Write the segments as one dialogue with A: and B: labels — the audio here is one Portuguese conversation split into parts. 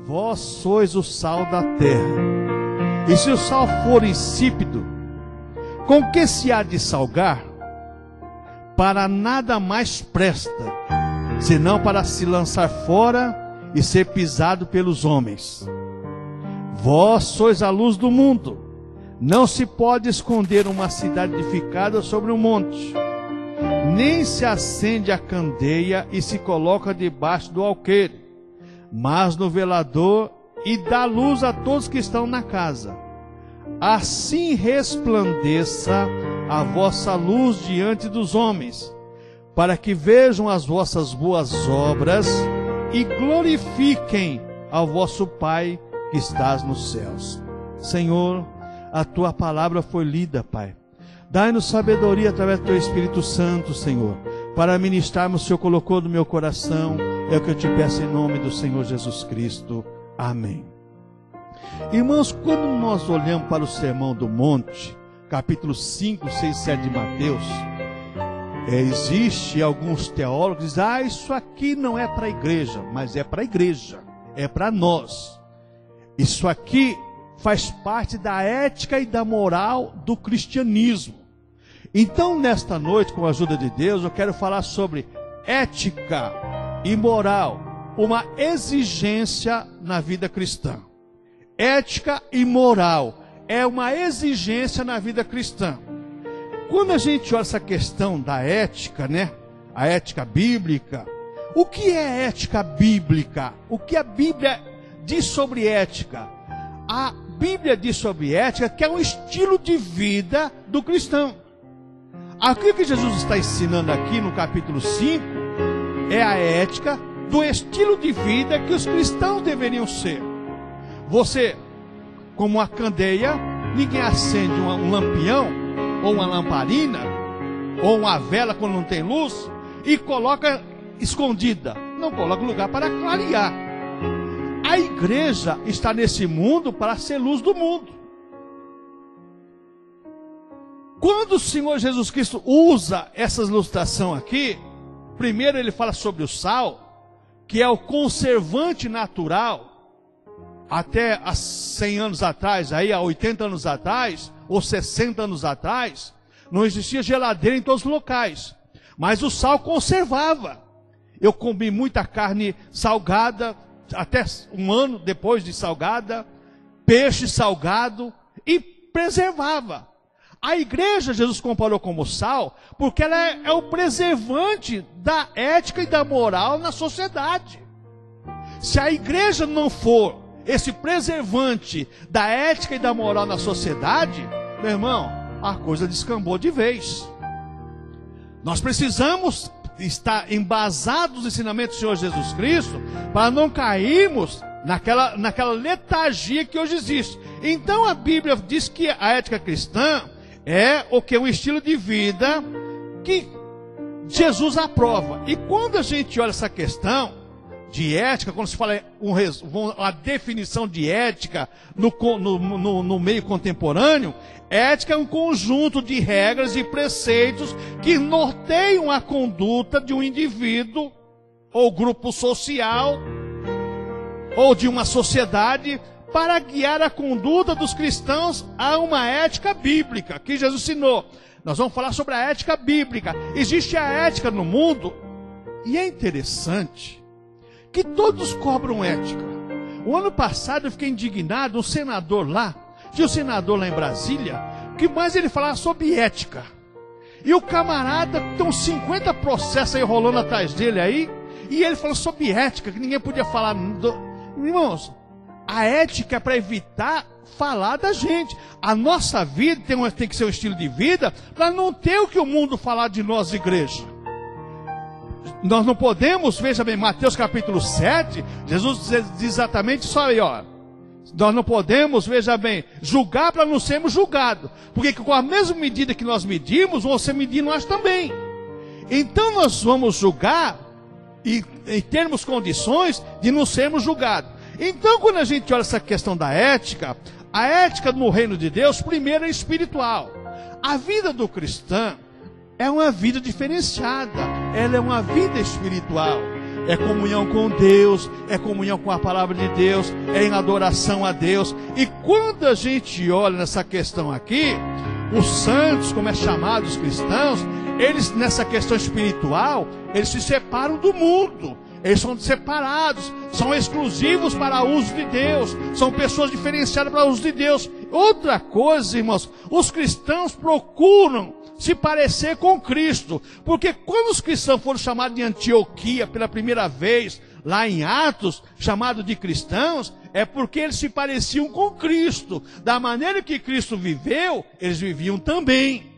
A: vós sois o sal da terra. E se o sal for insípido, com que se há de salgar? Para nada mais presta, senão para se lançar fora e ser pisado pelos homens. Vós sois a luz do mundo. Não se pode esconder uma cidade edificada sobre um monte, nem se acende a candeia e se coloca debaixo do alqueire, mas no velador, e dá luz a todos que estão na casa. Assim resplandeça a vossa luz diante dos homens, para que vejam as vossas boas obras e glorifiquem ao vosso Pai que estás nos céus. Senhor, a tua palavra foi lida, Pai. Dai-nos sabedoria através do teu Espírito Santo, Senhor, para ministrarmos o que o Senhor colocou no meu coração. É o que eu te peço em nome do Senhor Jesus Cristo. Amém. Irmãos, quando nós olhamos para o Sermão do Monte, capítulo 5, 6, 7 de Mateus, existe alguns teólogos que dizem, isso aqui não é para a igreja, mas é para a igreja, é para nós. Isso aqui faz parte da ética e da moral do cristianismo. Então, nesta noite, com a ajuda de Deus, eu quero falar sobre ética e moral, uma exigência na vida cristã. Ética e moral é uma exigência na vida cristã. Quando a gente olha essa questão da ética, né? A ética bíblica. O que é ética bíblica? O que a Bíblia diz sobre ética? A Bíblia diz sobre ética que é um estilo de vida do cristão. Aquilo que Jesus está ensinando aqui no capítulo 5 é a ética do estilo de vida que os cristãos deveriam ser. Você, como uma candeia, ninguém acende um lampião, ou uma lamparina, ou uma vela quando não tem luz, e coloca escondida. Não coloca lugar para clarear. A igreja está nesse mundo para ser luz do mundo. Quando o Senhor Jesus Cristo usa essa ilustração aqui, primeiro ele fala sobre o sal, que é o conservante natural. Até há 100 anos atrás, aí há 80 anos atrás, ou 60 anos atrás, não existia geladeira em todos os locais, mas o sal conservava. Eu comi muita carne salgada, até um ano depois de salgada, peixe salgado, e preservava. A igreja, Jesus comparou como sal, porque ela é o preservante da ética e da moral na sociedade. Se a igreja não for esse preservante da ética e da moral na sociedade, meu irmão, a coisa descambou de vez. Nós precisamos estar embasados nos ensinamentos do Senhor Jesus Cristo, para não cairmos naquela letargia que hoje existe. Então a Bíblia diz que a ética cristã é o que? Um estilo de vida que Jesus aprova. E quando a gente olha essa questão de ética, quando se fala a definição de ética no meio contemporâneo, ética é um conjunto de regras e preceitos que norteiam a conduta de um indivíduo, ou grupo social, ou de uma sociedade, para guiar a conduta dos cristãos a uma ética bíblica, que Jesus ensinou. Nós vamos falar sobre a ética bíblica. Existe a ética no mundo, e é interessante que todos cobram ética. O ano passado eu fiquei indignado, um senador lá, tinha um senador lá em Brasília, que mais ele falava sobre ética. E o camarada, tem uns 50 processos aí rolando atrás dele aí, e ele falou sobre ética, que ninguém podia falar. Irmãos, a ética é para evitar falar da gente. A nossa vida tem que ser um estilo de vida, para não ter o que o mundo falar de nós, igreja. Nós não podemos, veja bem, Mateus capítulo 7, Jesus diz exatamente isso aí, ó. Nós não podemos, veja bem, julgar para não sermos julgados. Porque com a mesma medida que nós medimos, vão ser medir nós também. Então nós vamos julgar e termos condições de não sermos julgados. Então quando a gente olha essa questão da ética, a ética no reino de Deus, primeiro é espiritual. A vida do cristão é uma vida diferenciada, ela é uma vida espiritual. é comunhão com Deus, é comunhão com a palavra de Deus, é em adoração a Deus. E quando a gente olha nessa questão aqui, os santos, como é chamado os cristãos, eles nessa questão espiritual, eles se separam do mundo. Eles são separados, são exclusivos para o uso de Deus, são pessoas diferenciadas para o uso de Deus. Outra coisa, irmãos, os cristãos procuram se parecer com Cristo, porque quando os cristãos foram chamados de Antioquia pela primeira vez, lá em Atos, chamados de cristãos, é porque eles se pareciam com Cristo. Da maneira que Cristo viveu, eles viviam também.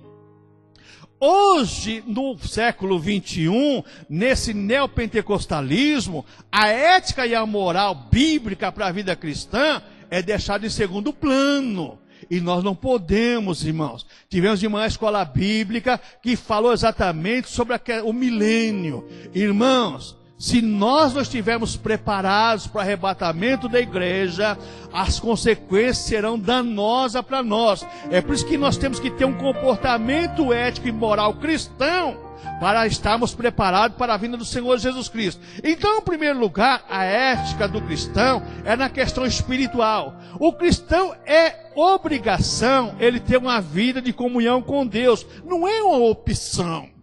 A: Hoje, no século 21, nesse neopentecostalismo, a ética e a moral bíblica para a vida cristã é deixada em segundo plano. E nós não podemos, irmãos. Tivemos de manhã a escola bíblica que falou exatamente sobre o milênio. Irmãos, se nós não estivermos preparados para o arrebatamento da igreja, as consequências serão danosas para nós. É por isso que nós temos que ter um comportamento ético e moral cristão para estarmos preparados para a vinda do Senhor Jesus Cristo. Então, em primeiro lugar, a ética do cristão é na questão espiritual. O cristão é obrigação ele ter uma vida de comunhão com Deus. Não é uma opção.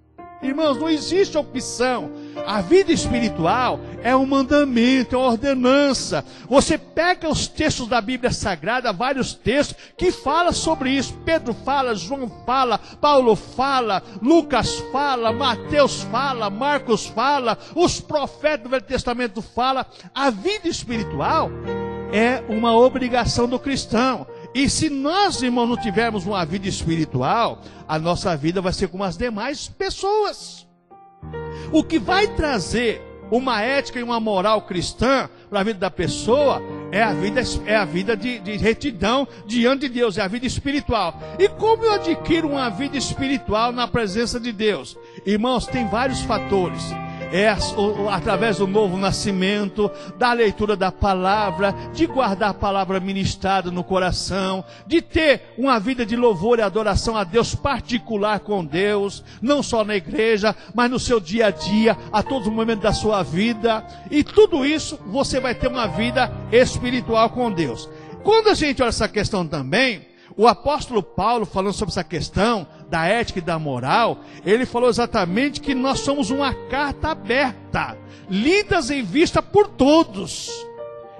A: Irmãos, não existe opção. A vida espiritual é um mandamento, é uma ordenança. Você pega os textos da Bíblia Sagrada, vários textos que falam sobre isso. Pedro fala, João fala, Paulo fala, Lucas fala, Mateus fala, Marcos fala, os profetas do Velho Testamento falam. A vida espiritual é uma obrigação do cristão. E se nós, irmãos, não tivermos uma vida espiritual, a nossa vida vai ser como as demais pessoas. O que vai trazer uma ética e uma moral cristã para a vida da pessoa é a vida de retidão diante de Deus, é a vida espiritual. E como eu adquiro uma vida espiritual na presença de Deus? Irmãos, tem vários fatores. É através do novo nascimento, da leitura da palavra, de guardar a palavra ministrada no coração, de ter uma vida de louvor e adoração a Deus particular com Deus, não só na igreja, mas no seu dia a dia, a todo momento da sua vida. E tudo isso você vai ter uma vida espiritual com Deus. Quando a gente olha essa questão também, o apóstolo Paulo, falando sobre essa questão da ética e da moral, ele falou exatamente que nós somos uma carta aberta, lidas em vista por todos.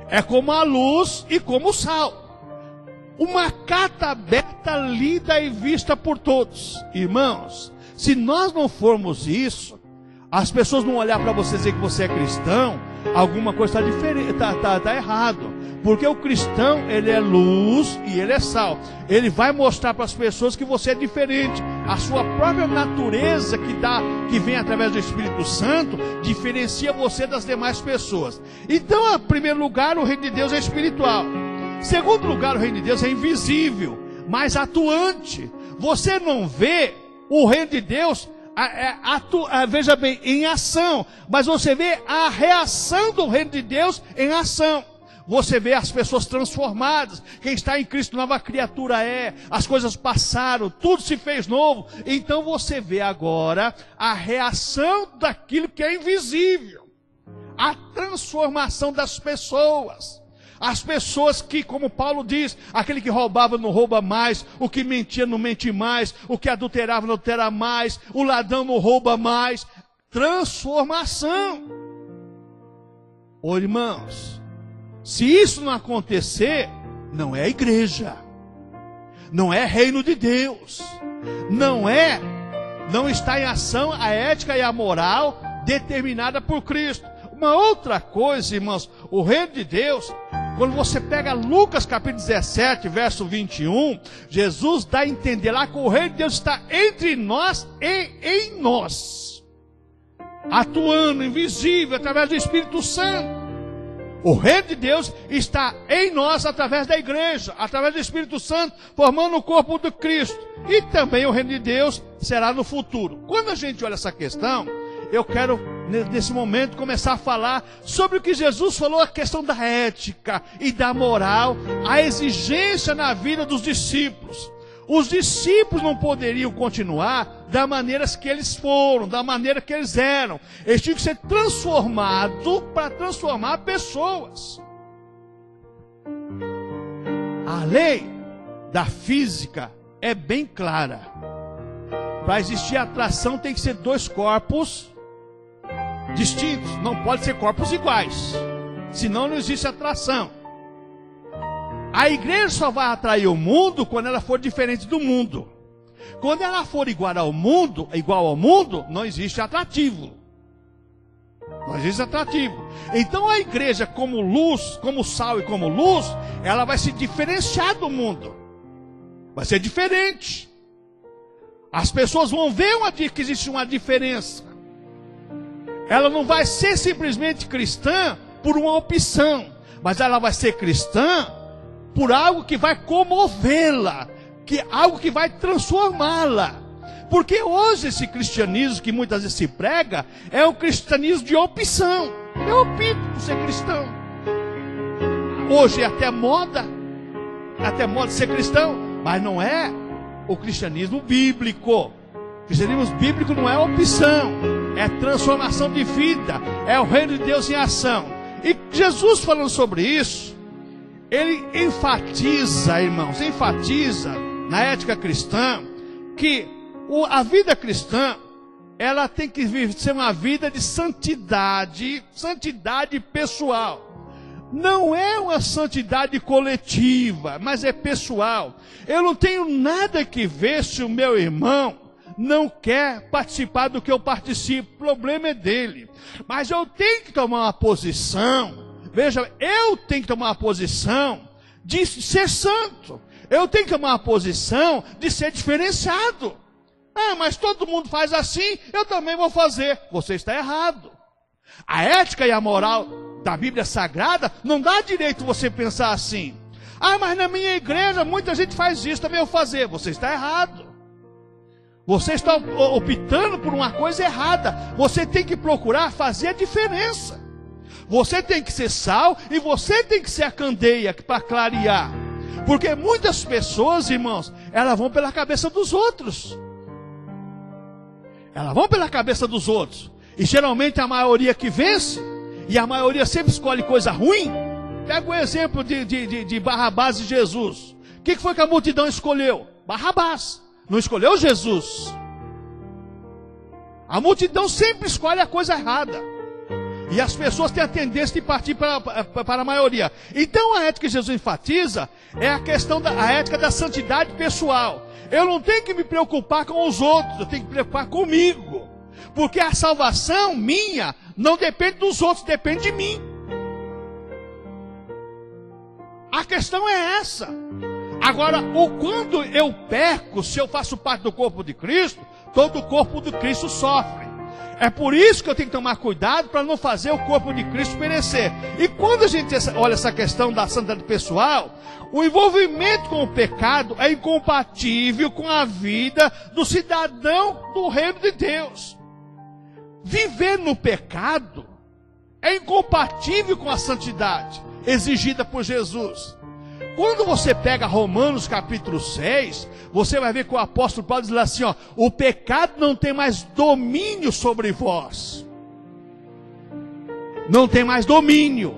A: É como a luz e como o sal. Uma carta aberta, lida e vista por todos. Irmãos, se nós não formos isso, as pessoas não olhar para você e dizer que você é cristão, alguma coisa está diferente, está errado. Porque o cristão, ele é luz e ele é sal. Ele vai mostrar para as pessoas que você é diferente. A sua própria natureza que vem através do Espírito Santo, diferencia você das demais pessoas. Então, em primeiro lugar, o reino de Deus é espiritual. Em segundo lugar, o reino de Deus é invisível, mas atuante. Você não vê o reino de Deus, veja bem, em ação, mas você vê a reação do reino de Deus em ação. Você vê as pessoas transformadas. Quem está em Cristo, nova criatura é. As coisas passaram, tudo se fez novo. Então você vê agora a reação daquilo que é invisível. A transformação das pessoas. As pessoas que, como Paulo diz, aquele que roubava não rouba mais, o que mentia não mente mais, o que adulterava não adultera mais, o ladrão não rouba mais. Transformação. Ô irmãos, se isso não acontecer, não é igreja, não é reino de Deus, não está em ação a ética e a moral determinada por Cristo. Uma outra coisa, irmãos, o reino de Deus, quando você pega Lucas capítulo 17, verso 21, Jesus dá a entender lá que o reino de Deus está entre nós e em nós, atuando, invisível, através do Espírito Santo. O reino de Deus está em nós através da igreja, através do Espírito Santo, formando o corpo do Cristo. E também o reino de Deus será no futuro. Quando a gente olha essa questão, eu quero, nesse momento, começar a falar sobre o que Jesus falou, a questão da ética e da moral, a exigência na vida dos discípulos. Os discípulos não poderiam continuar da maneira que eles foram, da maneira que eles eram. Eles tinham que ser transformados para transformar pessoas. A lei da física é bem clara. Para existir atração tem que ser dois corpos distintos. Não pode ser corpos iguais. Senão não existe atração. A igreja só vai atrair o mundo quando ela for diferente do mundo. Quando ela for igual ao mundo, não existe atrativo. Não existe atrativo. Então a igreja, como luz, como sal e como luz, ela vai se diferenciar do mundo. Vai ser diferente. As pessoas vão ver que existe uma diferença. Ela não vai ser simplesmente cristã por uma opção, mas ela vai ser cristã por algo que vai comovê-la, algo que vai transformá-la. Porque hoje esse cristianismo que muitas vezes se prega é um cristianismo de opção. Eu opto por ser cristão. Hoje é até moda ser cristão, mas não é o cristianismo bíblico. O cristianismo bíblico não é opção, é transformação de vida, é o reino de Deus em ação. E Jesus falando sobre isso, ele enfatiza, irmãos, na ética cristã, que a vida cristã, ela tem que ser uma vida de santidade pessoal. Não é uma santidade coletiva, mas é pessoal. Eu não tenho nada que ver se o meu irmão não quer participar do que eu participo. O problema é dele. Mas eu tenho que tomar uma posição. Veja, eu tenho que tomar uma posição de ser santo. Eu tenho que tomar uma posição de ser diferenciado. Ah, mas todo mundo faz assim, eu também vou fazer. Você está errado. A ética e a moral da Bíblia Sagrada não dá direito você pensar assim. Ah, mas na minha igreja muita gente faz isso, também eu vou fazer. Você está errado. Você está optando por uma coisa errada. Você tem que procurar fazer a diferença. Você tem que ser sal e você tem que ser a candeia para clarear. Porque muitas pessoas, irmãos, elas vão pela cabeça dos outros. Elas vão pela cabeça dos outros. E geralmente a maioria que vence, e a maioria sempre escolhe coisa ruim. Pega o exemplo de Barrabás e Jesus. O que foi que a multidão escolheu? Barrabás. Não escolheu Jesus. A multidão sempre escolhe a coisa errada. E as pessoas têm a tendência de partir para a maioria. Então a ética que Jesus enfatiza é a questão da ética da santidade pessoal. Eu não tenho que me preocupar com os outros, eu tenho que me preocupar comigo. Porque a salvação minha não depende dos outros, depende de mim. A questão é essa. Agora, quando eu peco, se eu faço parte do corpo de Cristo, todo o corpo de Cristo sofre. É por isso que eu tenho que tomar cuidado para não fazer o corpo de Cristo perecer. E quando a gente olha essa questão da santidade pessoal, o envolvimento com o pecado é incompatível com a vida do cidadão do reino de Deus. Viver no pecado é incompatível com a santidade exigida por Jesus. Quando você pega Romanos capítulo 6, você vai ver que o apóstolo Paulo diz lá assim, ó, o pecado não tem mais domínio sobre vós. Não tem mais domínio.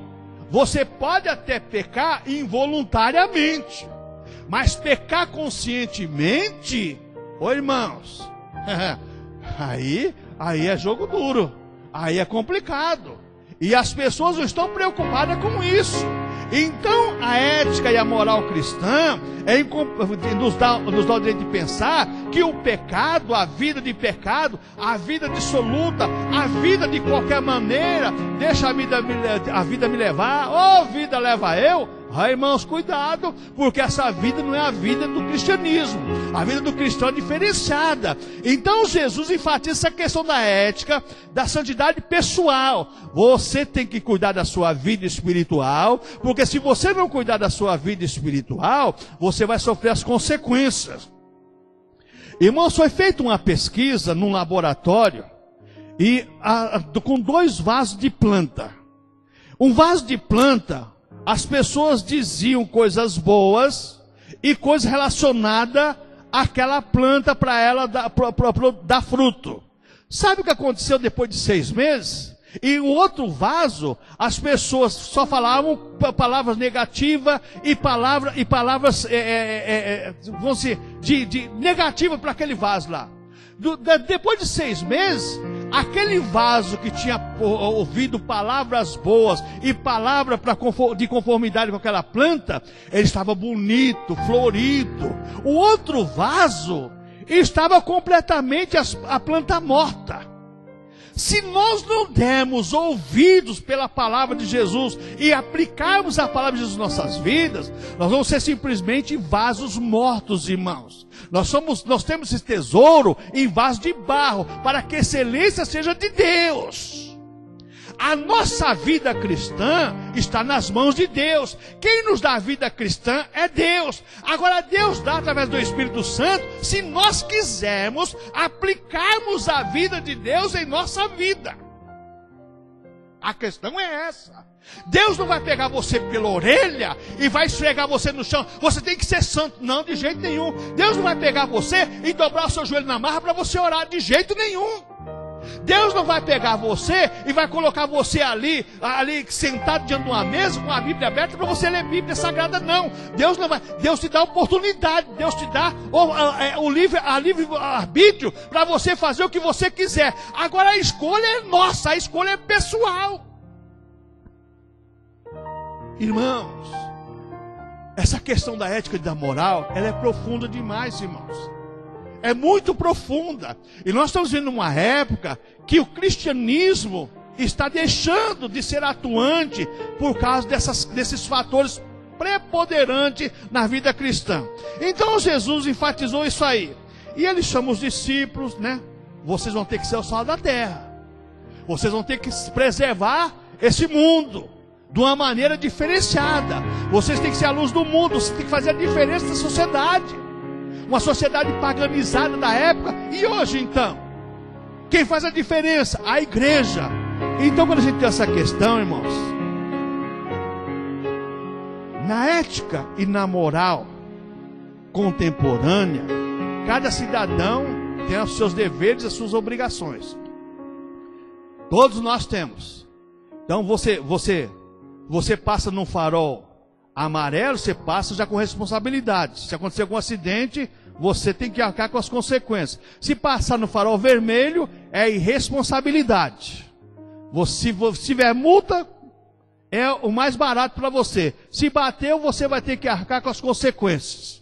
A: Você pode até pecar involuntariamente, mas pecar conscientemente, irmãos, aí é jogo duro, aí é complicado. E as pessoas não estão preocupadas com isso. Então a ética e a moral cristã nos dá o direito de pensar que o pecado, a vida de pecado, a vida dissoluta, a vida de qualquer maneira, deixa a vida me levar, ou vida leva eu. Irmãos, cuidado, porque essa vida não é a vida do cristianismo. A vida do cristão é diferenciada. Então Jesus enfatiza essa questão da ética, da santidade pessoal. Você tem que cuidar da sua vida espiritual, porque se você não cuidar da sua vida espiritual, você vai sofrer as consequências. Irmãos, foi feita uma pesquisa num laboratório e com 2 vasos de planta. Um vaso de planta, as pessoas diziam coisas boas e coisas relacionadas aquela planta para ela dar fruto. Sabe o que aconteceu depois de 6 meses? E o outro vaso, as pessoas só falavam palavras negativas e palavras vamos dizer, de negativa para aquele vaso lá. Depois de 6 meses, aquele vaso que tinha ouvido palavras boas e palavra de conformidade com aquela planta, ele estava bonito, florido. O outro vaso estava completamente a planta morta. Se nós não dermos ouvidos pela palavra de Jesus e aplicarmos a palavra de Jesus em nossas vidas, nós vamos ser simplesmente vasos mortos, irmãos. Nós temos esse tesouro em vaso de barro, para que a excelência seja de Deus. A nossa vida cristã está nas mãos de Deus. Quem nos dá a vida cristã é Deus. Agora Deus dá através do Espírito Santo, se nós quisermos aplicarmos a vida de Deus em nossa vida. A questão é essa. Deus não vai pegar você pela orelha e vai esfregar você no chão. Você tem que ser santo. Não, de jeito nenhum. Deus não vai pegar você e dobrar o seu joelho na marra para você orar. De jeito nenhum. Deus não vai pegar você e vai colocar você ali sentado diante de uma mesa com a Bíblia aberta para você ler Bíblia Sagrada, não. Deus não vai. Deus te dá oportunidade, Deus te dá o livre-arbítrio para você fazer o que você quiser. Agora a escolha é nossa, a escolha é pessoal. Irmãos, essa questão da ética e da moral, ela é profunda demais, irmãos. É muito profunda. E nós estamos vivendo uma época que o cristianismo está deixando de ser atuante por causa desses fatores preponderantes na vida cristã. Então Jesus enfatizou isso aí. E ele chama os discípulos, né? Vocês vão ter que ser o sal da terra. Vocês vão ter que preservar esse mundo de uma maneira diferenciada. Vocês têm que ser a luz do mundo. Vocês têm que fazer a diferença da sociedade. Uma sociedade paganizada da época. E hoje então, quem faz a diferença? A igreja. Então quando a gente tem essa questão, irmãos, na ética e na moral contemporânea, cada cidadão tem os seus deveres e as suas obrigações. Todos nós temos. Então você passa num farol amarelo, você passa já com responsabilidade. Se acontecer algum acidente, você tem que arcar com as consequências. Se passar no farol vermelho, é irresponsabilidade. Se tiver multa, é o mais barato para você. Se bateu, você vai ter que arcar com as consequências.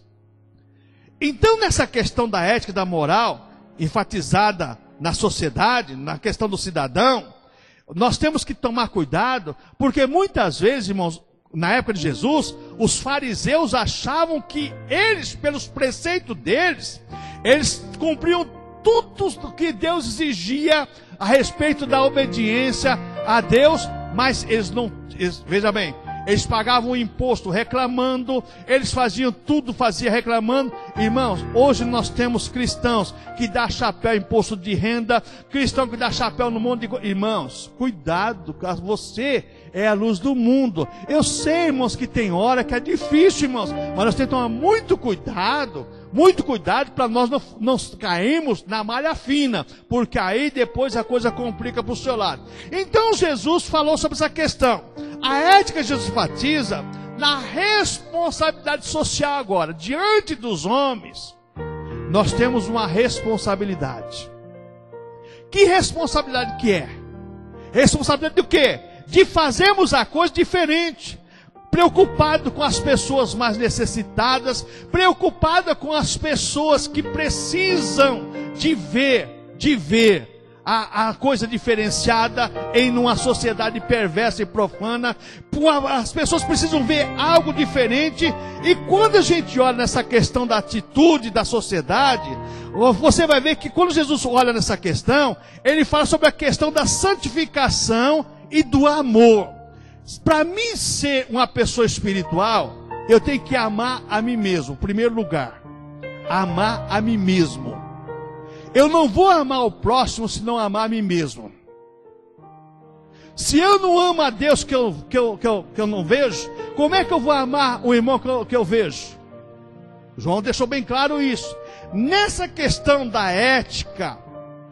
A: Então, nessa questão da ética e da moral, enfatizada na sociedade, na questão do cidadão, nós temos que tomar cuidado, porque muitas vezes, irmãos, na época de Jesus, os fariseus achavam que eles, pelos preceitos deles, eles cumpriam tudo o que Deus exigia a respeito da obediência a Deus, mas veja bem, eles pagavam o imposto reclamando, eles faziam tudo, reclamando. Irmãos, hoje nós temos cristãos que dão chapéu imposto de renda, cristão que dá chapéu no monte de coisa. Irmãos, cuidado, você é a luz do mundo. Eu sei, irmãos, que tem hora que é difícil, irmãos, mas nós temos que tomar muito cuidado para nós não cairmos na malha fina, porque aí depois a coisa complica para o seu lado. Então Jesus falou sobre essa questão. A ética de Jesus enfatiza na responsabilidade social agora. Diante dos homens, nós temos uma responsabilidade. Que responsabilidade que é? Responsabilidade do quê? De fazermos a coisa diferente. Preocupado com as pessoas mais necessitadas, preocupado com as pessoas que precisam de ver a coisa diferenciada em uma sociedade perversa e profana. As pessoas precisam ver algo diferente. E quando a gente olha nessa questão da atitude da sociedade, você vai ver que quando Jesus olha nessa questão, ele fala sobre a questão da santificação e do amor. Para mim ser uma pessoa espiritual, eu tenho que amar a mim mesmo, em primeiro lugar. Amar a mim mesmo. Eu não vou amar o próximo se não amar a mim mesmo. Se eu não amo a Deus que eu não vejo, como é que eu vou amar o irmão que eu vejo? João deixou bem claro isso. Nessa questão da ética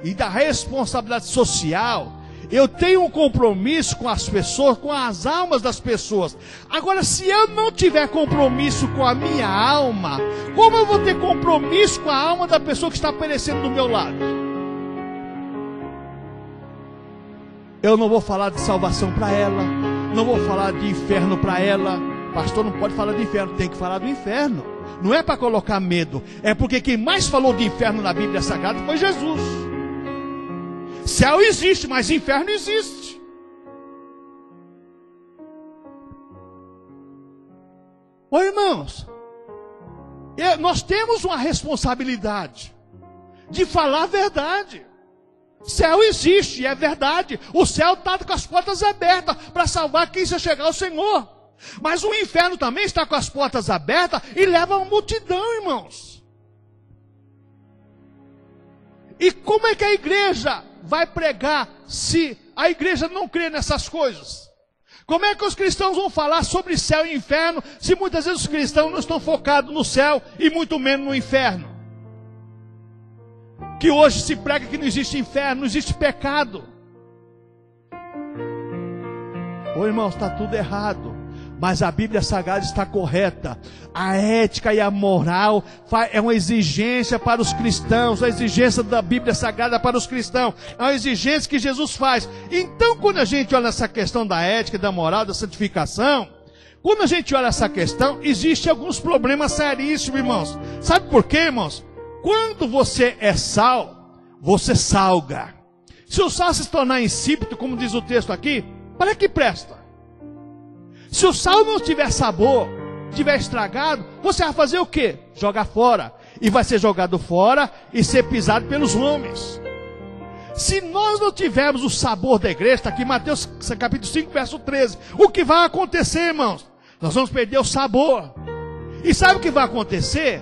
A: e da responsabilidade social, eu tenho um compromisso com as pessoas, com as almas das pessoas. Agora, se eu não tiver compromisso com a minha alma, como eu vou ter compromisso com a alma da pessoa que está perecendo do meu lado? Eu não vou falar de salvação para ela, não vou falar de inferno para ela. Pastor, não pode falar de inferno, tem que falar do inferno. Não é para colocar medo, é porque quem mais falou de inferno na Bíblia Sagrada foi Jesus. Céu existe, mas inferno existe. Ô irmãos, nós temos uma responsabilidade de falar a verdade. Céu existe, é verdade. O céu está com as portas abertas para salvar quem se chegar ao Senhor. Mas o inferno também está com as portas abertas e leva uma multidão, irmãos. E como é que a igreja vai pregar se a igreja não crê nessas coisas? Como é que os cristãos vão falar sobre céu e inferno se muitas vezes os cristãos não estão focados no céu e muito menos no inferno? Que hoje se prega que não existe inferno, não existe pecado. Ô irmãos, está tudo errado. Mas a Bíblia Sagrada está correta. A ética e a moral é uma exigência para os cristãos. A exigência da Bíblia Sagrada para os cristãos. É uma exigência que Jesus faz. Então, quando a gente olha essa questão da ética, da moral, da santificação, quando a gente olha essa questão, existem alguns problemas seríssimos, irmãos. Sabe por quê, irmãos? Quando você é sal, você salga. Se o sal se tornar insípido, como diz o texto aqui, para que presta? Se o sal não tiver sabor, tiver estragado, você vai fazer o quê? Jogar fora. E vai ser jogado fora e ser pisado pelos homens. Se nós não tivermos o sabor da igreja, está aqui em Mateus capítulo 5, verso 13. O que vai acontecer, irmãos? Nós vamos perder o sabor. E sabe o que vai acontecer?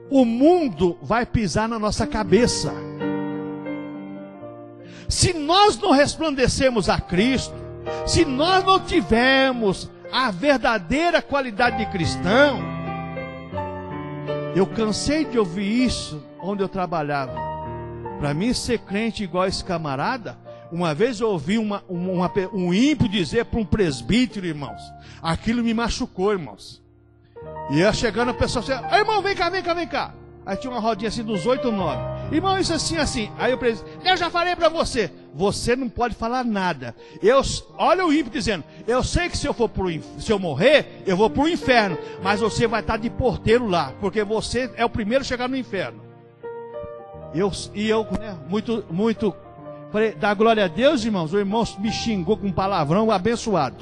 A: O mundo vai pisar na nossa cabeça. Se nós não resplandecermos a Cristo, se nós não tivermos a verdadeira qualidade de cristão, eu cansei de ouvir isso onde eu trabalhava. Para mim ser crente igual esse camarada, uma vez eu ouvi um ímpio dizer para um presbítero, irmãos, aquilo me machucou, irmãos. E ia chegando a pessoa assim, irmão, vem cá. Aí tinha uma rodinha assim dos 8 ou 9. Irmão, isso assim. Aí eu já falei para você. Você não pode falar nada. Olha o ímpio dizendo, eu sei que se eu morrer, eu vou para o inferno. Mas você vai estar de porteiro lá, porque você é o primeiro a chegar no inferno. Eu, muito, falei, dá glória a Deus, irmãos. O irmão me xingou com um palavrão abençoado.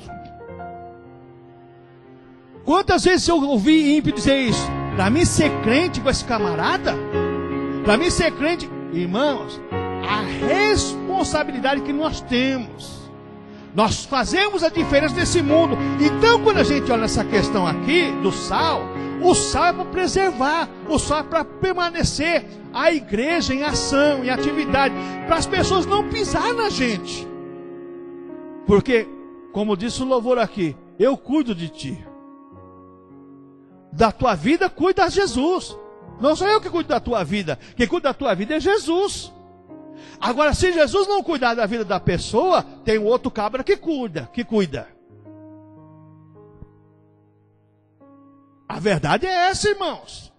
A: Quantas vezes eu ouvi ímpio dizer isso? Para mim ser crente com esse camarada, para mim ser crente, irmãos, a responsabilidade que nós temos, nós fazemos a diferença nesse mundo. Então quando a gente olha essa questão aqui do sal, o sal é para preservar, o sal é para permanecer a igreja em ação, em atividade, para as pessoas não pisar na gente, porque como disse o louvor aqui, eu cuido de ti. Da tua vida cuida Jesus. Não sou eu que cuido da tua vida. Quem cuida da tua vida é Jesus. Agora, se Jesus não cuidar da vida da pessoa, tem um outro cabra que cuida. A verdade é essa, irmãos.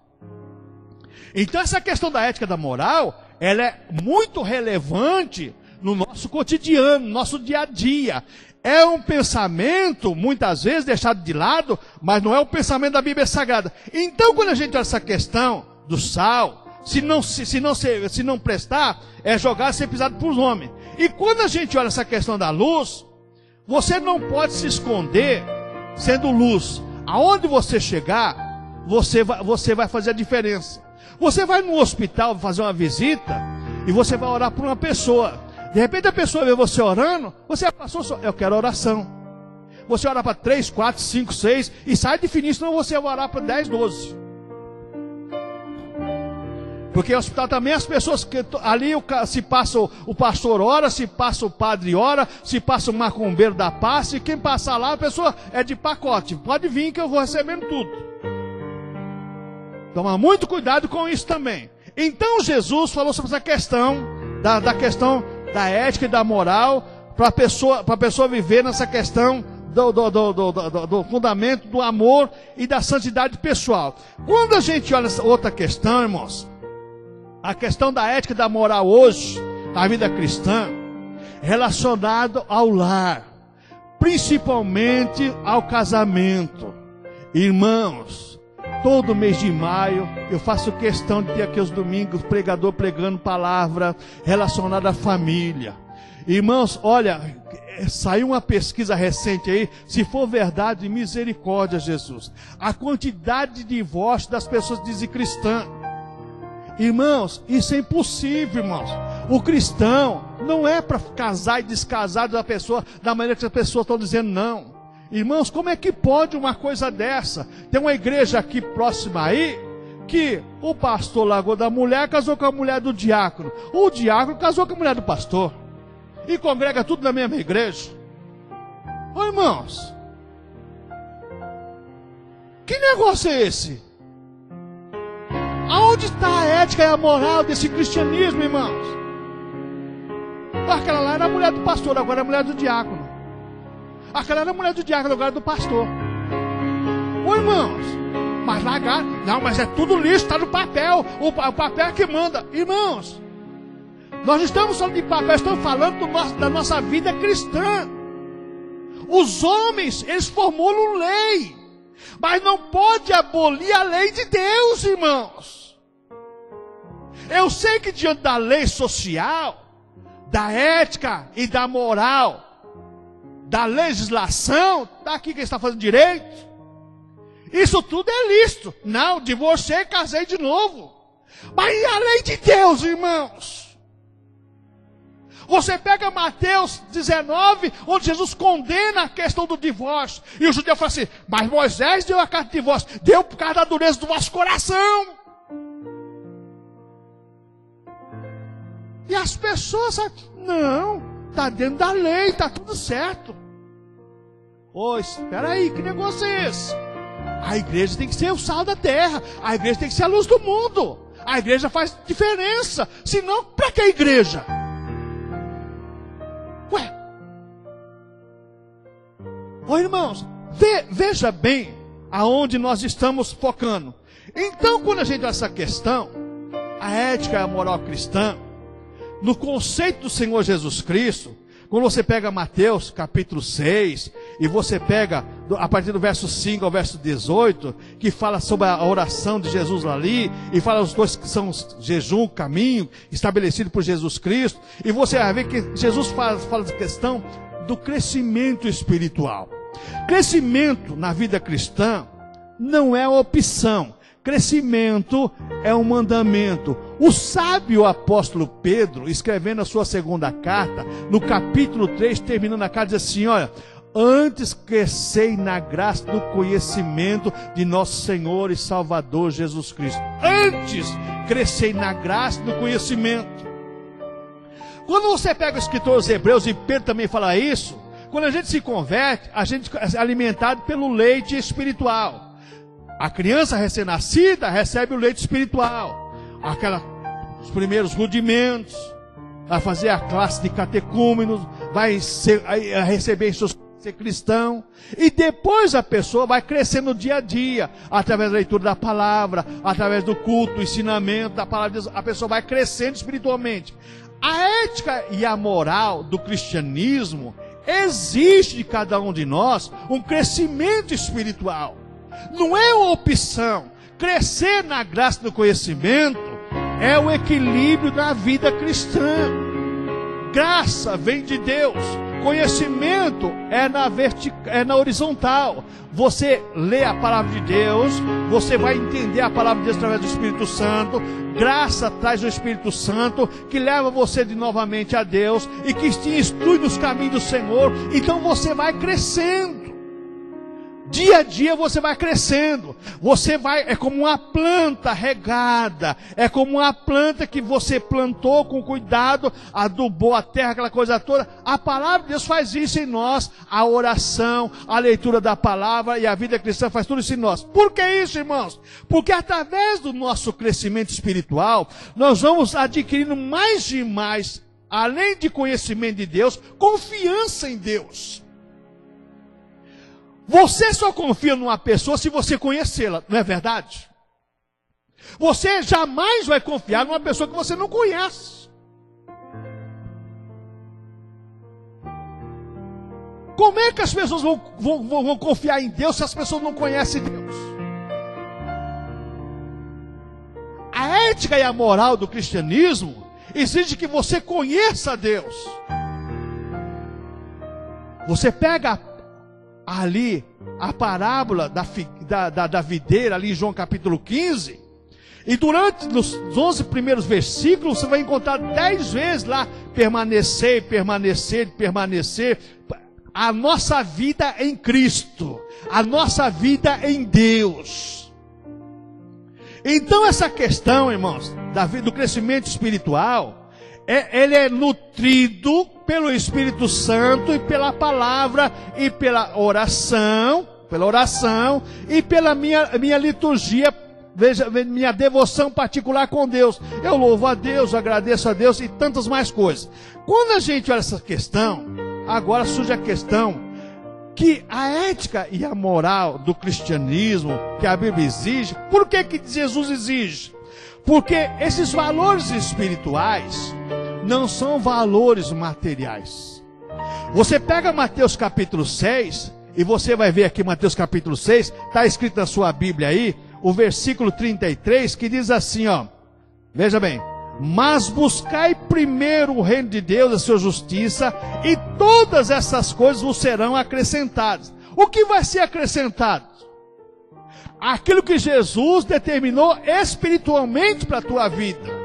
A: Então essa questão da ética, da moral, ela é muito relevante no nosso cotidiano, no nosso dia a dia. É um pensamento, muitas vezes, deixado de lado, mas não é o pensamento da Bíblia Sagrada. Então, quando a gente olha essa questão do sal, se não prestar, é jogar ser pisado por homens. E quando a gente olha essa questão da luz, você não pode se esconder sendo luz. Aonde você chegar, você vai fazer a diferença. Você vai no hospital fazer uma visita e você vai orar por uma pessoa. De repente a pessoa vê você orando, você passou só, eu quero oração. Você ora para 3, 4, 5, 6 e sai de fininho, senão você vai orar para 10, 12. Porque no hospital também as pessoas que ali se passa o pastor ora, se passa o padre ora, se passa o macumbeiro da paz, e quem passar lá a pessoa é de pacote. Pode vir que eu vou recebendo tudo. Toma muito cuidado com isso também. Então Jesus falou sobre essa questão, da questão da ética e da moral, para a pessoa viver nessa questão do fundamento do amor e da santidade pessoal. Quando a gente olha essa outra questão, irmãos, a questão da ética e da moral hoje, na vida cristã, relacionado ao lar, principalmente ao casamento. Irmãos, todo mês de maio eu faço questão de ter aqui os domingos pregador pregando palavra relacionada à família. Irmãos, olha, saiu uma pesquisa recente aí, se for verdade, misericórdia, Jesus, a quantidade de divórcio das pessoas dizem cristã. Irmãos, isso é impossível, irmãos. O cristão não é para casar e descasar da pessoa da maneira que as pessoas estão dizendo, não. Irmãos, como é que pode uma coisa dessa? Tem uma igreja aqui próxima aí, que o pastor largou da mulher, casou com a mulher do diácono. O diácono casou com a mulher do pastor. E congrega tudo na mesma igreja. Ô irmãos, que negócio é esse? Aonde está a ética e a moral desse cristianismo, irmãos? Aquela lá era a mulher do pastor, agora é a mulher do diácono. Aquela era a mulher do diácono, agora é do pastor. Ô irmãos, mas largar, não, mas é tudo lixo, está no papel. O papel é que manda. Irmãos, nós não estamos falando de papel, estamos falando da nossa vida cristã. Os homens, eles formulam lei, mas não pode abolir a lei de Deus, irmãos. Eu sei que diante da lei social, da ética e da moral, da legislação, está aqui quem está fazendo direito, isso tudo é lícito. Não, divorciei e casei de novo. Mas e a lei de Deus, irmãos? Você pega Mateus 19, onde Jesus condena a questão do divórcio. E o judeu fala assim, mas Moisés deu a carta de divórcio. Deu por causa da dureza do vosso coração. E as pessoas, não, está dentro da lei, está tudo certo. Ô, espera aí, que negócio é esse? A igreja tem que ser o sal da terra. A igreja tem que ser a luz do mundo. A igreja faz diferença. Senão, para que a igreja? Ué. Ô irmãos, veja bem aonde nós estamos focando. Então, quando a gente olha essa questão, a ética e a moral cristã, no conceito do Senhor Jesus Cristo, quando você pega Mateus capítulo 6, e você pega a partir do verso 5 ao verso 18, que fala sobre a oração de Jesus ali, e fala os dois que são jejum, caminho, estabelecido por Jesus Cristo, e você vai ver que Jesus fala da questão do crescimento espiritual. Crescimento na vida cristã não é opção. Crescimento é um mandamento. O sábio apóstolo Pedro, escrevendo a sua segunda carta, no capítulo 3, terminando a carta, diz assim, olha, antes crescei na graça do conhecimento de nosso Senhor e Salvador Jesus Cristo. Antes crescei na graça do conhecimento. Quando você pega os escritores hebreus, e Pedro também fala isso, quando a gente se converte, a gente é alimentado pelo leite espiritual. A criança recém-nascida recebe o leite espiritual, os primeiros rudimentos, vai fazer a classe de catecúmenos, vai receber instruções de ser cristão, e depois a pessoa vai crescendo no dia a dia, através da leitura da palavra, através do culto, do ensinamento da palavra de Deus, a pessoa vai crescendo espiritualmente. A ética e a moral do cristianismo, existe de cada um de nós um crescimento espiritual. Não é uma opção. Crescer na graça do conhecimento é o equilíbrio da vida cristã. Graça vem de Deus. Conhecimento é na horizontal. Você lê a palavra de Deus, você vai entender a palavra de Deus através do Espírito Santo. Graça traz o Espírito Santo, que leva você novamente a Deus e que te instrui nos caminhos do Senhor. Então você vai crescendo. Dia a dia você vai crescendo, é como uma planta regada, é como uma planta que você plantou com cuidado, adubou a terra, aquela coisa toda. A palavra de Deus faz isso em nós, a oração, a leitura da palavra e a vida cristã faz tudo isso em nós. Por que isso, irmãos? Porque através do nosso crescimento espiritual, nós vamos adquirindo mais e mais, além de conhecimento de Deus, confiança em Deus. Você só confia numa pessoa se você conhecê-la, não é verdade? Você jamais vai confiar numa pessoa que você não conhece. Como é que as pessoas vão confiar em Deus se as pessoas não conhecem Deus? A ética e a moral do cristianismo exige que você conheça Deus. Você pega ali a parábola da videira, ali em João capítulo 15, e durante os 11 primeiros versículos, você vai encontrar 10 vezes lá, permanecer, permanecer, permanecer, a nossa vida em Cristo, a nossa vida em Deus. Então essa questão, irmãos, do crescimento espiritual, ele é nutrido pelo Espírito Santo e pela palavra e pela oração e pela minha liturgia, veja, minha devoção particular com Deus. Eu louvo a Deus, agradeço a Deus e tantas mais coisas. Quando a gente olha essa questão, agora surge a questão que a ética e a moral do cristianismo, que a Bíblia exige, por que Jesus exige? Porque esses valores espirituais não são valores materiais. Você pega Mateus capítulo 6, e você vai ver aqui Mateus capítulo 6, está escrito na sua Bíblia aí, o versículo 33, que diz assim, ó, veja bem: mas buscai primeiro o reino de Deus, a sua justiça, e todas essas coisas vos serão acrescentadas. O que vai ser acrescentado? Aquilo que Jesus determinou espiritualmente para a tua vida.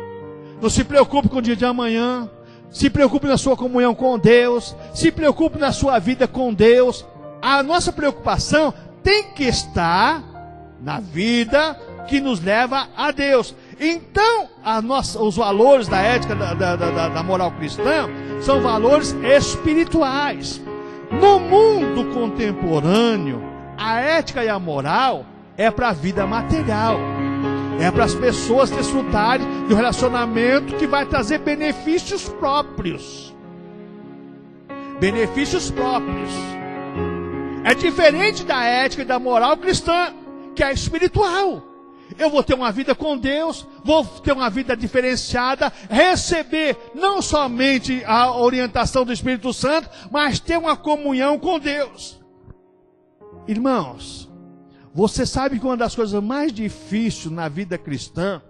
A: Não se preocupe com o dia de amanhã, se preocupe na sua comunhão com Deus, se preocupe na sua vida com Deus. A nossa preocupação tem que estar na vida que nos leva a Deus. Então, os valores da ética, da moral cristã, são valores espirituais. No mundo contemporâneo, a ética e a moral é para a vida material. É para as pessoas desfrutarem de um relacionamento que vai trazer benefícios próprios. Benefícios próprios. É diferente da ética e da moral cristã, que é espiritual. Eu vou ter uma vida com Deus, vou ter uma vida diferenciada, receber não somente a orientação do Espírito Santo, mas ter uma comunhão com Deus. Irmãos, você sabe que uma das coisas mais difíceis na vida cristã,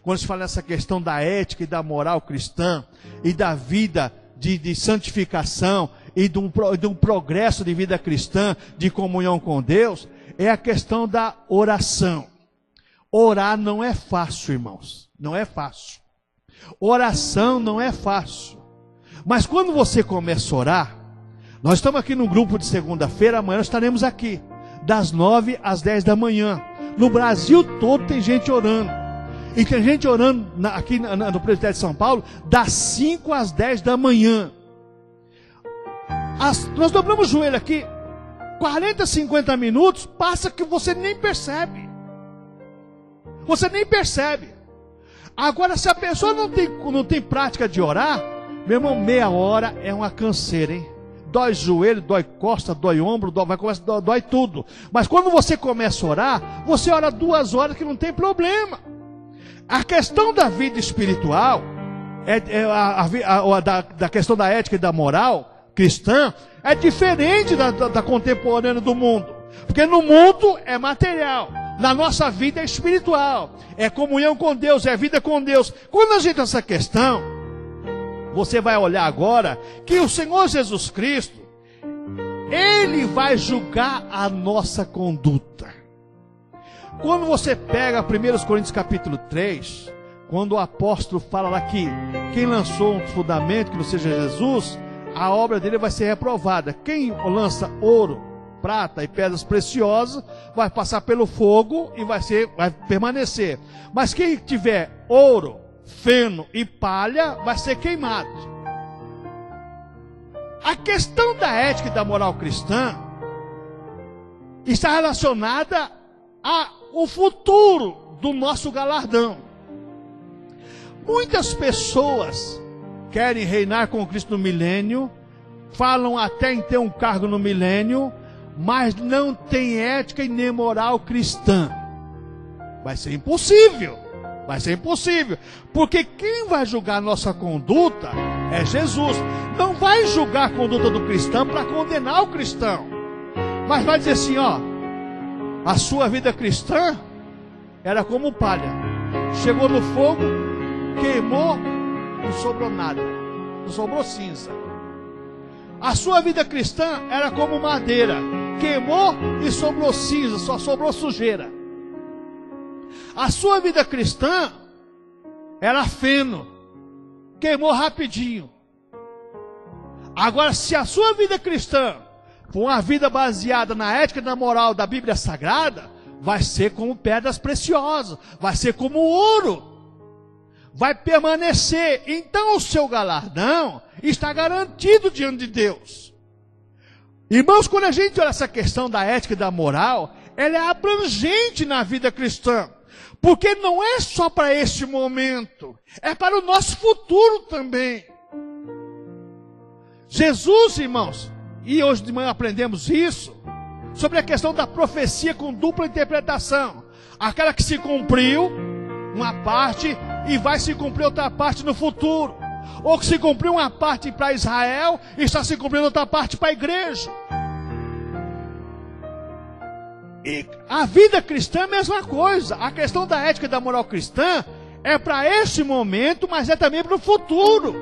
A: quando se fala nessa questão da ética e da moral cristã, e da vida de santificação, e de um progresso de vida cristã, de comunhão com Deus, é a questão da oração. Orar não é fácil, irmãos, não é fácil. Oração não é fácil. Mas quando você começa a orar, nós estamos aqui no grupo de segunda-feira, amanhã nós estaremos aqui, das 9 às 10 da manhã. No Brasil todo tem gente orando. E tem gente orando aqui no Presbitério de São Paulo, das 5 às 10 da manhã. Nós dobramos o joelho aqui, 40, 50 minutos, passa que você nem percebe. Você nem percebe. Agora, se a pessoa não tem prática de orar, meu irmão, meia hora é uma canseira, hein? Dói joelho, dói costa, dói ombro, dói tudo. Mas quando você começa a orar, você ora 2 horas que não tem problema. A questão da vida espiritual, da questão da ética e da moral cristã, é diferente da contemporânea do mundo. Porque no mundo é material, na nossa vida é espiritual, é comunhão com Deus, é vida com Deus. Quando a gente tem essa questão, você vai olhar agora que o Senhor Jesus Cristo, Ele vai julgar a nossa conduta. Quando você pega 1 Coríntios capítulo 3, quando o apóstolo fala lá que quem lançou um fundamento que não seja Jesus, a obra dele vai ser reprovada. Quem lança ouro, prata e pedras preciosas, vai passar pelo fogo e vai permanecer. Mas quem tiver ouro, feno e palha, vai ser queimado. A questão da ética e da moral cristã está relacionada ao futuro do nosso galardão. Muitas pessoas querem reinar com Cristo no milênio, falam até em ter um cargo no milênio, mas não tem ética e nem moral cristã. Vai ser impossível. Vai ser impossível. Porque quem vai julgar a nossa conduta é Jesus. Não vai julgar a conduta do cristão para condenar o cristão. Mas vai dizer assim, ó, a sua vida cristã era como palha. Chegou no fogo, queimou, não sobrou nada. Não sobrou cinza. A sua vida cristã era como madeira. Queimou e sobrou cinza, só sobrou sujeira. A sua vida cristã era feno. Queimou rapidinho. Agora, se a sua vida cristã for uma vida baseada na ética e na moral da Bíblia Sagrada, vai ser como pedras preciosas, vai ser como ouro. Vai permanecer. Então o seu galardão está garantido diante de Deus. Irmãos, quando a gente olha essa questão da ética e da moral, ela é abrangente na vida cristã. Porque não é só para este momento, é para o nosso futuro também. Jesus, irmãos, e hoje de manhã aprendemos isso, sobre a questão da profecia com dupla interpretação. Aquela que se cumpriu, uma parte, e vai se cumprir outra parte no futuro. Ou que se cumpriu uma parte para Israel, e está se cumprindo outra parte para a igreja. E a vida cristã é a mesma coisa. A questão da ética e da moral cristã é para esse momento, mas é também para o futuro.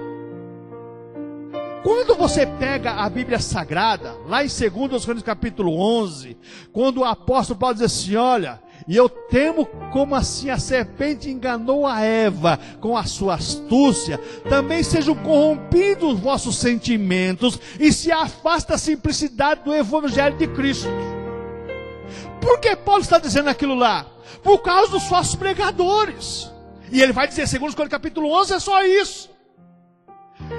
A: Quando você pega a Bíblia Sagrada, lá em 2 Coríntios capítulo 11, quando o apóstolo Paulo diz assim, olha, e eu temo como assim a serpente enganou a Eva com a sua astúcia, também sejam corrompidos os vossos sentimentos e se afasta da simplicidade do evangelho de Cristo. Por que Paulo está dizendo aquilo lá? Por causa dos falsos pregadores. E ele vai dizer, 2 Coríntios capítulo 11, é só isso.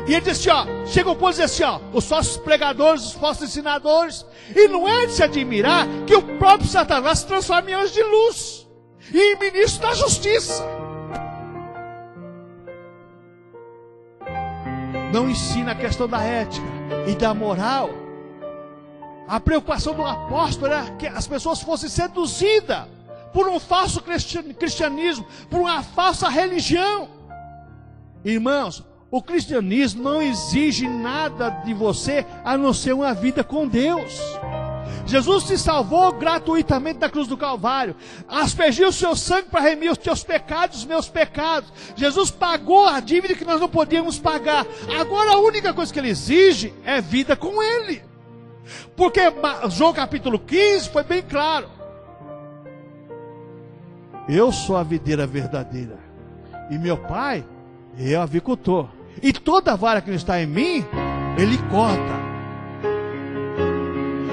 A: E ele diz assim, ó, chega o ponto de dizer assim, ó, os falsos pregadores, os falsos ensinadores. E não é de se admirar que o próprio Satanás se transforma em anjo de luz e em ministro da justiça. Não ensina a questão da ética e da moral. A preocupação do apóstolo era que as pessoas fossem seduzidas por um falso cristianismo, por uma falsa religião. Irmãos, o cristianismo não exige nada de você a não ser uma vida com Deus. Jesus te salvou gratuitamente da cruz do Calvário, aspergiu o seu sangue para remir os teus pecados, os meus pecados. Jesus pagou a dívida que nós não podíamos pagar. Agora a única coisa que ele exige é vida com Ele. Porque João capítulo 15 foi bem claro. Eu sou a videira verdadeira, e meu pai é o avicultor. E toda vara que não está em mim, ele corta.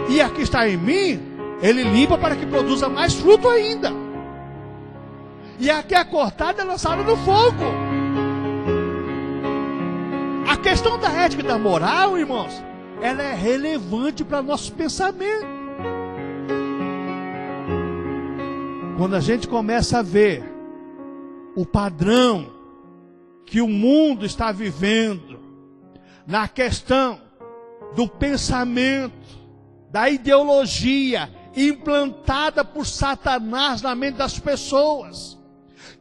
A: E a que está em mim, ele limpa para que produza mais fruto ainda. E a que é cortada é lançada no fogo. A questão da ética e da moral, irmãos, ela é relevante para nosso pensamento. Quando a gente começa a ver o padrão que o mundo está vivendo, na questão do pensamento, da ideologia implantada por Satanás na mente das pessoas,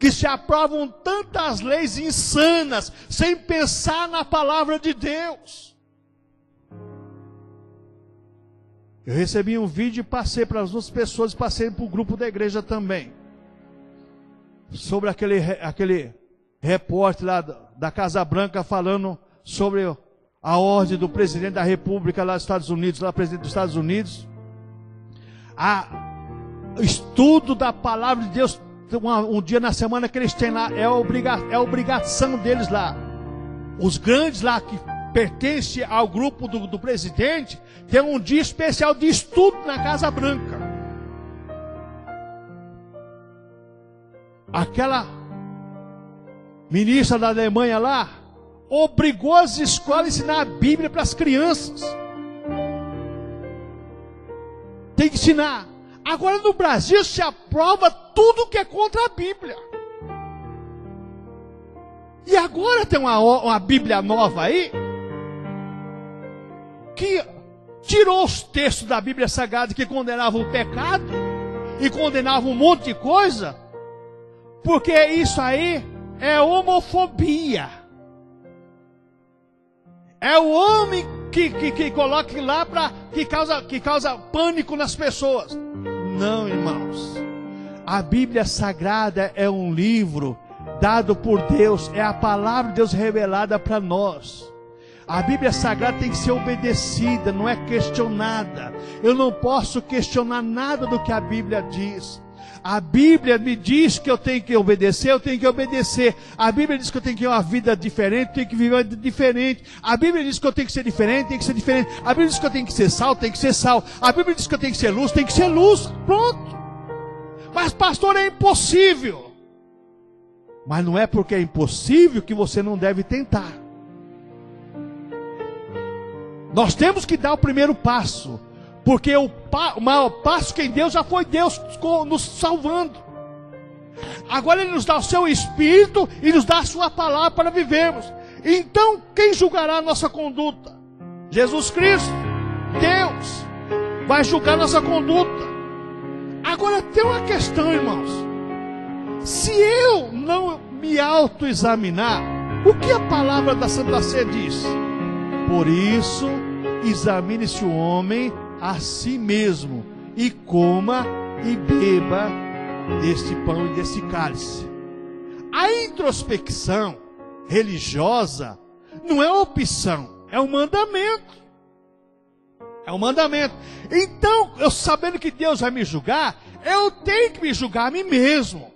A: que se aprovam tantas leis insanas, sem pensar na palavra de Deus. Eu recebi um vídeo e passei para as duas pessoas, passei para o grupo da igreja também, sobre aquele repórter lá da Casa Branca falando sobre a ordem do presidente da República lá dos Estados Unidos, lá presidente dos Estados Unidos, o estudo da palavra de Deus, um dia na semana que eles têm lá, é obrigação deles lá, os grandes lá que pertence ao grupo do presidente, tem um dia especial de estudo na Casa Branca. Aquela ministra da Alemanha lá obrigou as escolas a ensinar a Bíblia para as crianças. Tem que ensinar. Agora no Brasil se aprova tudo que é contra a Bíblia. E agora tem uma Bíblia nova aí, que tirou os textos da Bíblia Sagrada que condenavam o pecado, e condenavam um monte de coisa, porque isso aí é homofobia. É o homem que coloca lá que causa pânico nas pessoas. Não, irmãos. A Bíblia Sagrada é um livro dado por Deus, é a palavra de Deus revelada para nós. A Bíblia Sagrada tem que ser obedecida, não é questionada. Eu não posso questionar nada do que a Bíblia diz. A Bíblia me diz que eu tenho que obedecer, eu tenho que obedecer. A Bíblia diz que eu tenho que ter uma vida diferente, eu tenho que viver uma vida diferente. A Bíblia diz que eu tenho que ser diferente, tem que ser diferente. A Bíblia diz que eu tenho que ser sal, tem que ser sal. A Bíblia diz que eu tenho que ser luz, tem que ser luz. Pronto. Mas pastor, é impossível. Mas não é porque é impossível que você não deve tentar. Nós temos que dar o primeiro passo. Porque o maior passo que em Deus já foi Deus nos salvando. Agora Ele nos dá o seu Espírito e nos dá a sua palavra para vivermos. Então quem julgará a nossa conduta? Jesus Cristo, Deus, vai julgar a nossa conduta. Agora tem uma questão, irmãos. Se eu não me autoexaminar, o que a palavra da Santa Ceia diz? Por isso, examine-se o homem a si mesmo, e coma e beba deste pão e desse cálice. A introspecção religiosa não é opção, é um mandamento. É um mandamento. Então, eu sabendo que Deus vai me julgar, eu tenho que me julgar a mim mesmo.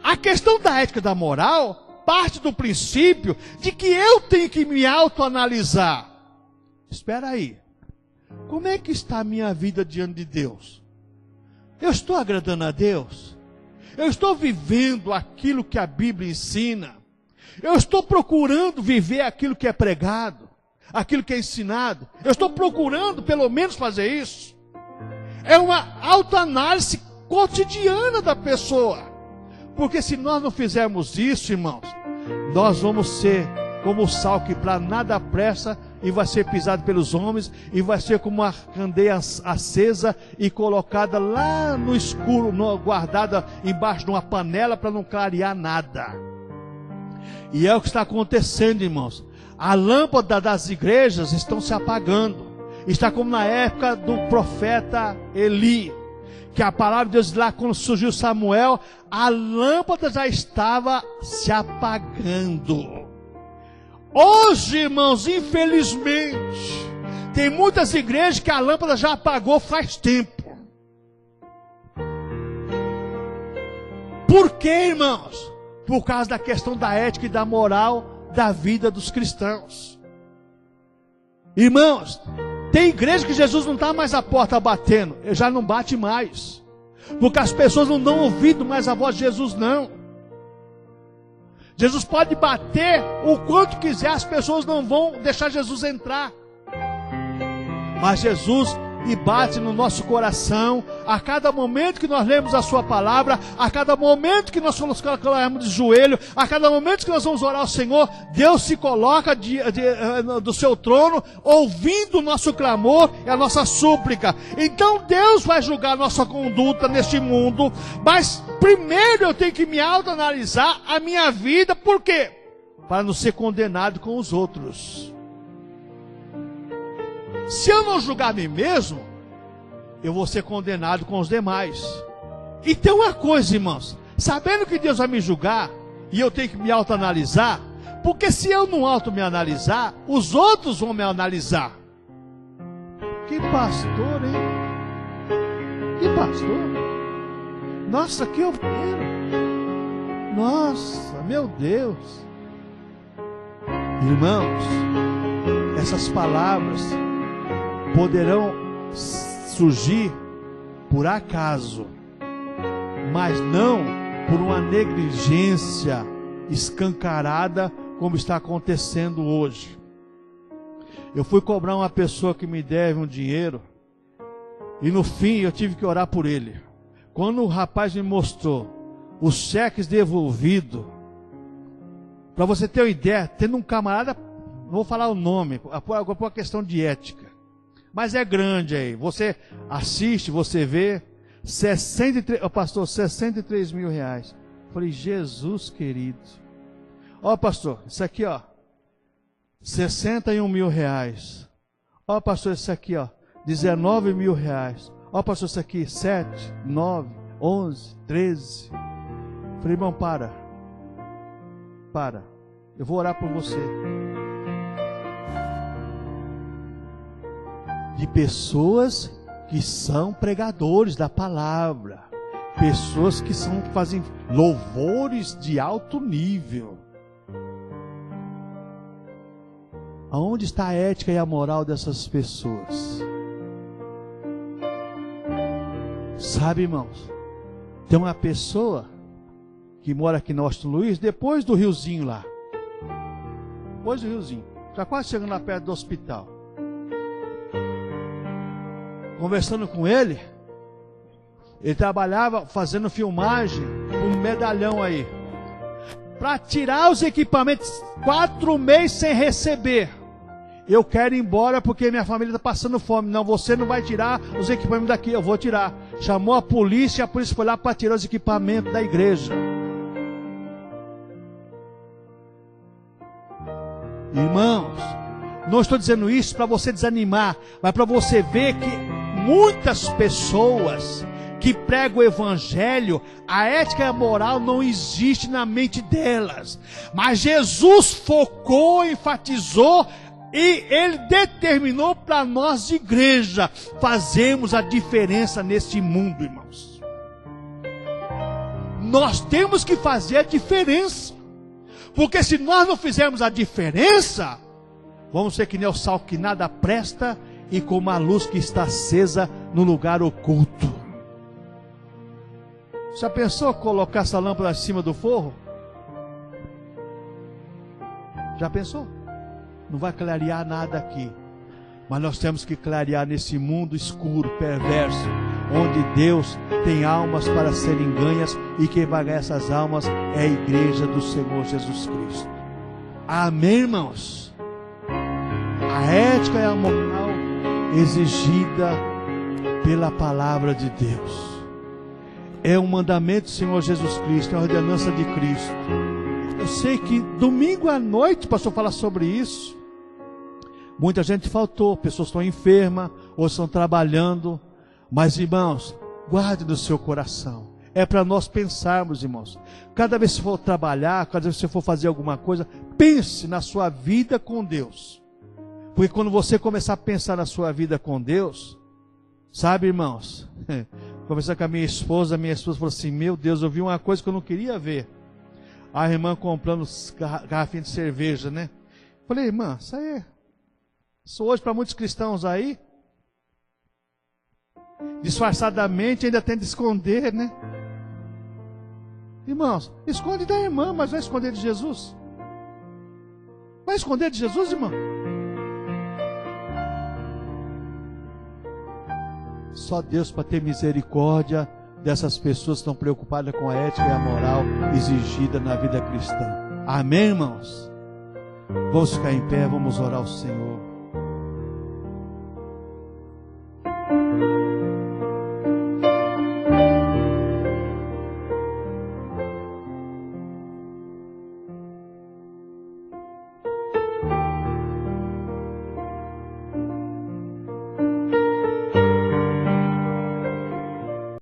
A: A questão da ética e da moral parte do princípio de que eu tenho que me autoanalisar. Espera aí. Como é que está a minha vida diante de Deus? Eu estou agradando a Deus? Eu estou vivendo aquilo que a Bíblia ensina? Eu estou procurando viver aquilo que é pregado? Aquilo que é ensinado? Eu estou procurando pelo menos fazer isso? É uma autoanálise cotidiana da pessoa. Porque se nós não fizermos isso, irmãos, nós vamos ser como o sal que para nada presta e vai ser pisado pelos homens, e vai ser como uma candeia acesa e colocada lá no escuro, guardada embaixo de uma panela para não clarear nada. E é o que está acontecendo, irmãos. A lâmpada das igrejas estão se apagando. Está como na época do profeta Eli, que a palavra de Deus lá, quando surgiu Samuel, a lâmpada já estava se apagando. Hoje, irmãos, infelizmente, tem muitas igrejas que a lâmpada já apagou faz tempo. Por quê, irmãos? Por causa da questão da ética e da moral da vida dos cristãos. Irmãos, tem igreja que Jesus não está mais à porta batendo, ele já não bate mais, porque as pessoas não dão ouvido mais à voz de Jesus, não. Jesus pode bater o quanto quiser, as pessoas não vão deixar Jesus entrar. Mas Jesus bate no nosso coração, a cada momento que nós lemos a sua palavra, a cada momento que nós nos colocamos de joelho, a cada momento que nós vamos orar ao Senhor, Deus se coloca do seu trono, ouvindo o nosso clamor e a nossa súplica. Então Deus vai julgar a nossa conduta neste mundo, mas primeiro eu tenho que me autoanalisar a minha vida. Por quê? Para não ser condenado com os outros. Se eu não julgar a mim mesmo, eu vou ser condenado com os demais. E tem uma coisa, irmãos, sabendo que Deus vai me julgar, e eu tenho que me autoanalisar, porque se eu não me analisar, os outros vão me analisar. Que pastor, hein? Que pastor? Nossa, que obreiro. Nossa, meu Deus. Irmãos, essas palavras poderão surgir por acaso, mas não por uma negligência escancarada como está acontecendo hoje. Eu fui cobrar uma pessoa que me deve um dinheiro e no fim eu tive que orar por ele. Quando o rapaz me mostrou os cheques devolvidos, para você ter uma ideia, tendo um camarada, não vou falar o nome, por uma questão de ética, mas é grande aí, você assiste, você vê, 63 mil reais. Falei, Jesus querido, ó pastor, isso aqui ó, 61 mil reais, ó pastor, isso aqui ó, 19 mil reais, ó pastor, isso aqui, 7, 9, 11, 13, falei, irmão, para, eu vou orar por você. De pessoas que são pregadores da palavra, pessoas que fazem louvores de alto nível. Aonde está a ética e a moral dessas pessoas? Sabe, irmãos, tem uma pessoa que mora aqui no Austin Luiz, depois do riozinho lá. Depois do riozinho. Já quase chegando lá perto do hospital. Conversando com ele, ele trabalhava fazendo filmagem com um medalhão aí. Para tirar os equipamentos, 4 meses sem receber. Eu quero ir embora porque minha família está passando fome. Não, você não vai tirar os equipamentos daqui, eu vou tirar. Chamou a polícia foi lá para tirar os equipamentos da igreja. Irmãos, não estou dizendo isso para você desanimar, mas para você ver que muitas pessoas que pregam o evangelho, a ética e a moral não existe na mente delas. Mas Jesus focou, enfatizou e Ele determinou para nós de igreja fazermos a diferença neste mundo, irmãos. Nós temos que fazer a diferença. Porque se nós não fizermos a diferença, vamos ser que nem o sal que nada presta e como a luz que está acesa no lugar oculto. Já pensou colocar essa lâmpada em cima do forro? Já pensou? Não vai clarear nada aqui. Mas nós temos que clarear nesse mundo escuro, perverso, onde Deus tem almas para serem ganhas, e quem vai ganhar essas almas é a igreja do Senhor Jesus Cristo. Amém, irmãos? A ética e a moral exigida pela palavra de Deus é um mandamento do Senhor Jesus Cristo, é uma ordenança de Cristo. Eu sei que domingo à noite o pastor fala sobre isso. Muita gente faltou, pessoas estão enfermas, ou estão trabalhando. Mas, irmãos, guarde no seu coração. É para nós pensarmos, irmãos. Cada vez que você for trabalhar, cada vez que você for fazer alguma coisa, pense na sua vida com Deus. Porque quando você começar a pensar na sua vida com Deus, sabe, irmãos, conversando com a minha esposa falou assim, meu Deus, eu vi uma coisa que eu não queria ver. A irmã comprando garrafinhas de cerveja, né? Falei, irmã, isso hoje para muitos cristãos aí, disfarçadamente ainda tem de esconder, né? Irmãos, esconde da irmã, mas vai esconder de Jesus? Vai esconder de Jesus, irmão? Só Deus para ter misericórdia dessas pessoas que estão preocupadas com a ética e a moral exigida na vida cristã. Amém, irmãos? Vamos ficar em pé, vamos orar ao Senhor.